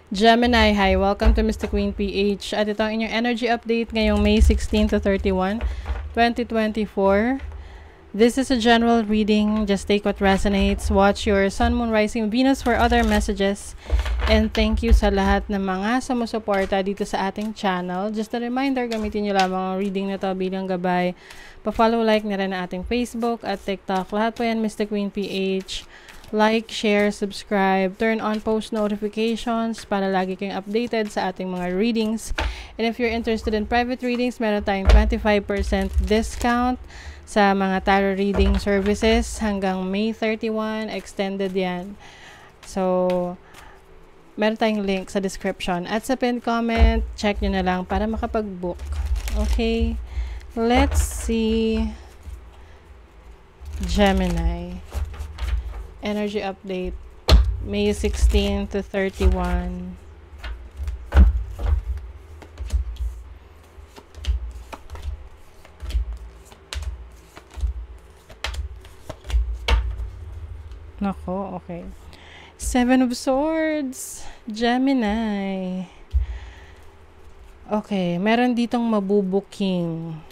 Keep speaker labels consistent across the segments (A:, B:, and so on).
A: Gemini, hi! Welcome to Mystic Queen PH. At ito ang inyong energy update ngayong May 16 to 31, 2024. This is a general reading. Just take what resonates. Watch your Sun, Moon, Rising, Venus for other messages. And thank you sa lahat ng mga sumusuporta dito sa ating channel. Just a reminder, gamitin nyo lamang ang reading na to bilang gabay. Pa-follow, like na rin na ating Facebook at TikTok. Lahat po yan, Mystic Queen PH. Like, share, subscribe, turn on post notifications para lagi kayong updated sa ating mga readings. And if you're interested in private readings, meron tayong 25% discount sa mga tarot reading services hanggang May 31. Extended yan. So, meron tayong link sa description. At sa pinned comment, check nyo na lang para makapag-book. Okay? Let's see Gemini. Energy update, May 16 to 31. Nako, okay. Seven of Swords, Gemini. Okay, meron ditong mabubuking.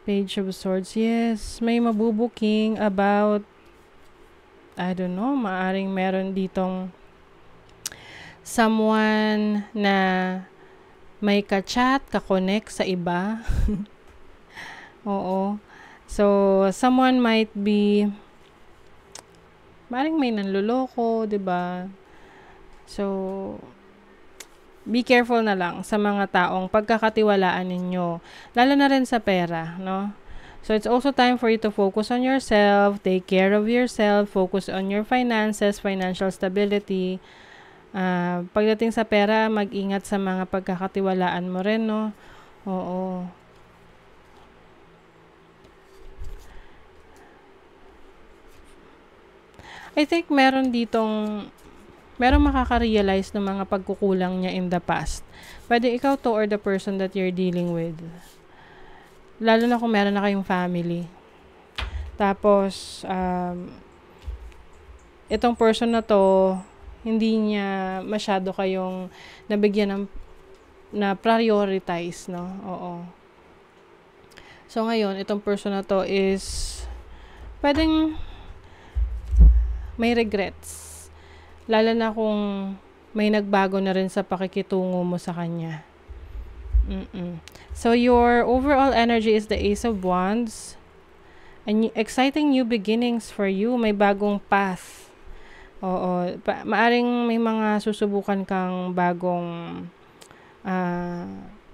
A: Page of Swords, yes. May mabubuking about, I don't know, maaring meron ditong someone na may ka-chat, ka-connect sa iba. Oo. So, someone might be, maaring may nanloloko, diba? So, be careful na lang sa mga taong pagkakatiwalaan ninyo. Lalo na rin sa pera, no? So, it's also time for you to focus on yourself, take care of yourself, focus on your finances, financial stability. Pagdating sa pera, mag-ingat sa mga pagkakatiwalaan mo rin, no? Oo. I think meron makaka-realize ng mga pagkukulang niya in the past. Pwede ikaw to or the person that you're dealing with. Lalo na kung meron na kayong family. Tapos, itong person na to, hindi niya masyado kayong nabigyan na prioritize, no? Oo. So, ngayon, itong person na to is pwedeng may regrets. Lalo na kung may nagbago na rin sa pakikitungo mo sa kanya. So, your overall energy is the Ace of Wands. And exciting new beginnings for you. May bagong path. Oo. Maaring may mga susubukan kang bagong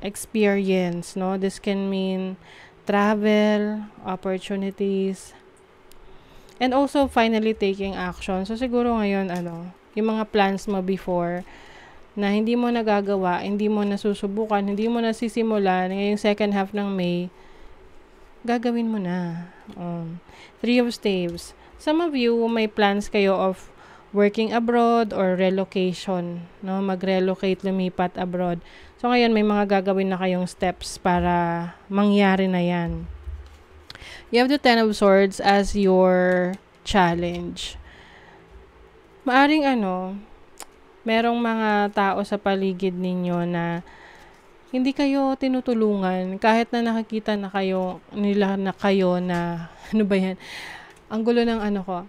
A: experience, no? This can mean travel, opportunities, and also finally taking action. So, siguro ngayon, yung mga plans mo before na hindi mo nagagawa, hindi mo nasusubukan, hindi mo nasisimulan, ngayong second half ng May, gagawin mo na. Three of Staves. Some of you, may plans kayo of working abroad or relocation, no? Mag-relocate, lumipat abroad. So, ngayon, may mga gagawin na kayong steps para mangyari na yan. You have the Ten of Swords as your challenge. Maaring merong mga tao sa paligid ninyo na hindi kayo tinutulungan kahit na nakikita na kayo na ano ba yan? Ang gulo ng ko.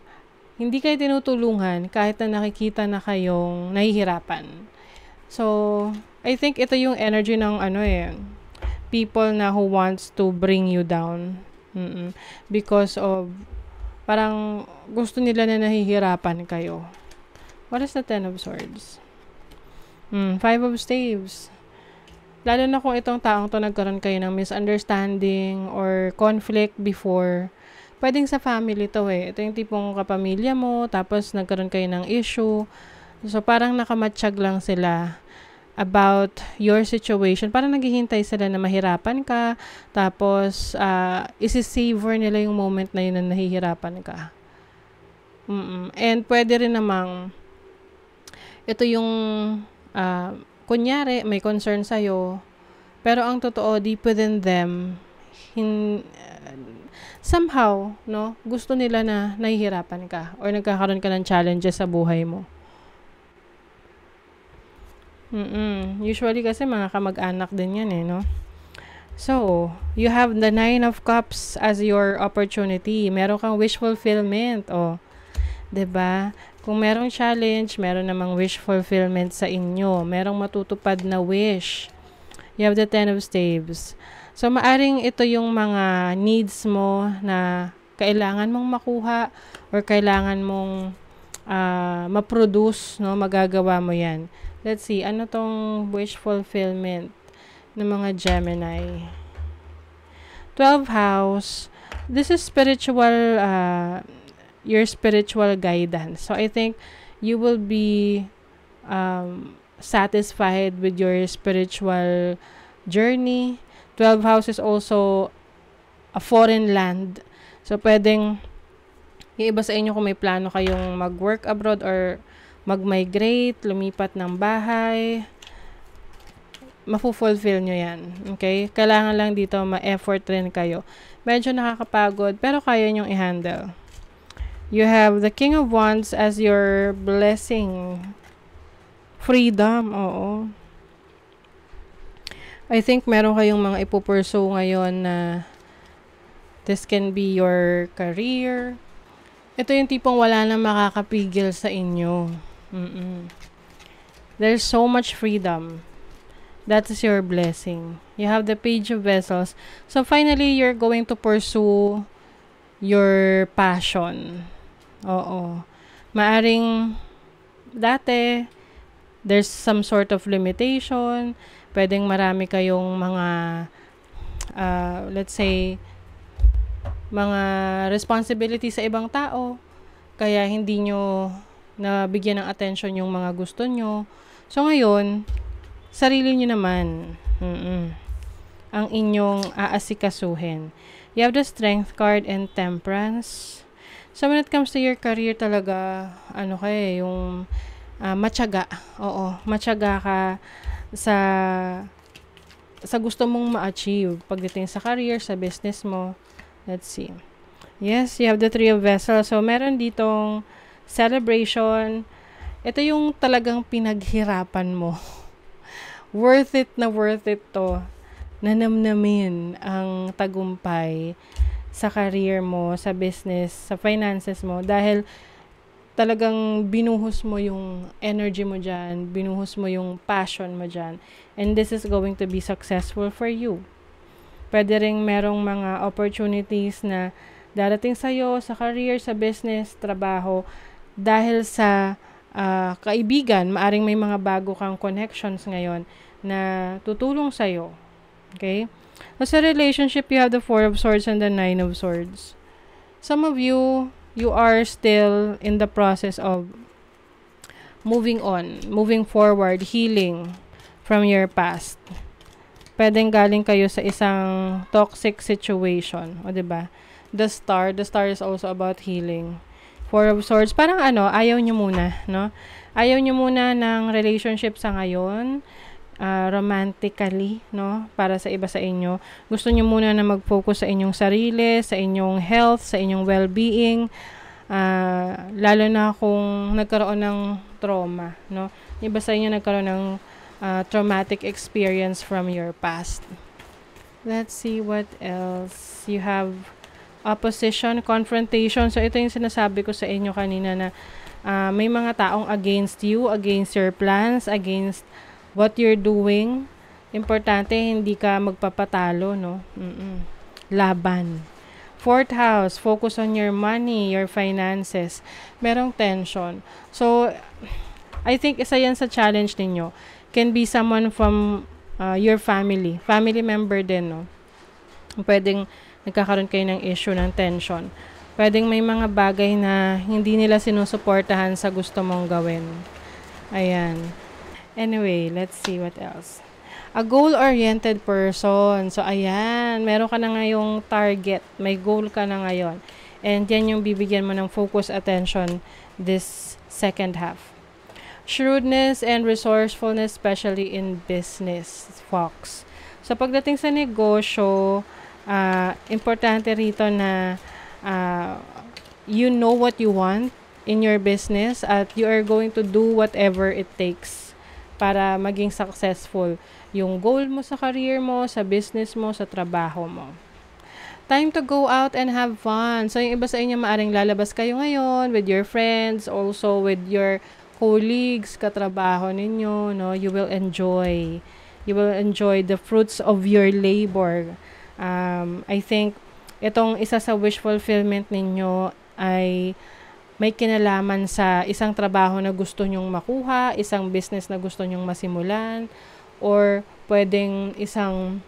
A: Hindi kayo tinutulungan kahit na nakikita na kayong nahihirapan. So, I think ito yung energy ng people na who wants to bring you down. Because of parang gusto nila na nahihirapan kayo. What is the Ten of Swords? Five of Staves. Lalo na kung itong taong to nagkaroon kayo ng misunderstanding or conflict before. Pwedeng sa family to eh. Ito yung tipong kapamilya mo, tapos nagkaroon kayo ng issue. So, parang nakamatsyag lang sila about your situation. Parang naghihintay sila na mahirapan ka, tapos isi-savor nila yung moment na yun na nahihirapan ka. And pwede rin namang ito yung kunyari may concern sa'yo, pero ang totoo deep within them somehow, no, gusto nila na nahihirapan ka or nagkakaroon ka ng challenges sa buhay mo. Usually kasi mga kamag-anak din yan eh, no? So, you have the Nine of Cups as your opportunity. Meron kang wish fulfillment. Oh, 'di ba? Kung merong challenge, meron namang wish fulfillment sa inyo. Merong matutupad na wish. You have the Ten of Staves. So, maaring ito yung mga needs mo na kailangan mong makuha or kailangan mong ma-produce, no? Magagawa mo yan. Let's see, ano tong wish fulfillment ng mga Gemini? 12th house. This is spiritual, your spiritual guidance. So, I think you will be satisfied with your spiritual journey. 12th house is also a foreign land. So, pwedeng yung iba sa inyo kung may plano kayong mag-work abroad or mag-migrate, lumipat ng bahay, mafu-fulfill nyo yan. Okay? Kailangan lang dito ma-effort rin kayo. Medyo nakakapagod, pero kaya nyong i-handle. You have the King of Wands as your blessing. Freedom, oo. I think meron kayong mga ipupursue ngayon na this can be your career. Ito yung tipong wala na makakapigil sa inyo. There's so much freedom. That is your blessing. You have the Page of Vessels. So, finally, you're going to pursue your passion. Oo. Maaring dati, there's some sort of limitation. Pwedeng marami kayong mga, let's say, mga responsibility sa ibang tao. Kaya hindi nyo nabigyan ng attention yung mga gusto nyo. So, ngayon, sarili nyo naman ang inyong aasikasuhin. You have the Strength card and Temperance. So, when it comes to your career talaga, yung matyaga. Oo, matyaga ka sa gusto mong ma-achieve pagdating sa career, sa business mo. Let's see. Yes, you have the Three of Vessels. So, meron ditong celebration. Ito yung talagang pinaghirapan mo. Worth it to. Nanamnamin ang tagumpay sa career mo, sa business, sa finances mo. Dahil talagang binuhos mo yung energy mo dyan, binuhos mo yung passion mo dyan. And this is going to be successful for you. Pwede ring merong mga opportunities na darating sa'yo sa career, sa business, trabaho. Dahil sa kaibigan, maaring may mga bago kang connections ngayon na tutulong sa'yo. Okay? Sa relationship, you have the Four of Swords and the Nine of Swords. Some of you are still in the process of moving on, moving forward, healing from your past. Pwedeng galing kayo sa isang toxic situation. O, diba? The Star is also about healing. Four of Swords, parang ayaw nyo muna, no? Ayaw nyo muna ng relationship sa ngayon, romantically, no? Para sa iba sa inyo. Gusto nyo muna na mag-focus sa inyong sarili, sa inyong health, sa inyong well-being, lalo na kung nagkaroon ng trauma, no? Iba sa inyo nagkaroon ng traumatic experience from your past. Let's see what else. You have opposition, confrontation. So, ito yung sinasabi ko sa inyo kanina na may mga taong against you, against your plans, against what you're doing. Importante, hindi ka magpapatalo, no? Laban. Fourth house, focus on your money, your finances. Merong tension. So, I think isa yan sa challenge ninyo. Can be someone from your family. Family member din, no? Pwedeng nagkakaroon kayo ng issue ng tension. Pwedeng may mga bagay na hindi nila sinusuportahan sa gusto mong gawin. Ayan. Anyway, let's see what else. A goal-oriented person. So, ayan. Meron ka na ngayong target. May goal ka na ngayon. And yan yung bibigyan mo ng focus attention this second half. Shrewdness and resourcefulness, especially in business, Fox. So, pagdating sa negosyo, importante rito na you know what you want in your business at you are going to do whatever it takes para maging successful yung goal mo sa career mo, sa business mo, sa trabaho mo. Time to go out and have fun. So, yung iba sa inyo maaring lalabas kayo ngayon with your friends, also with your colleagues, katrabaho ninyo, no? You will enjoy. You will enjoy the fruits of your labor. I think itong isa sa wish fulfillment ninyo ay may kinalaman sa isang trabaho na gusto nyong makuha, isang business na gusto nyong masimulan, or pwedeng isang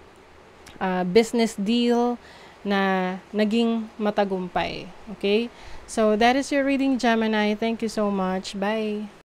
A: business deal na naging matagumpay. Okay? So, that is your reading, Gemini. Thank you so much. Bye!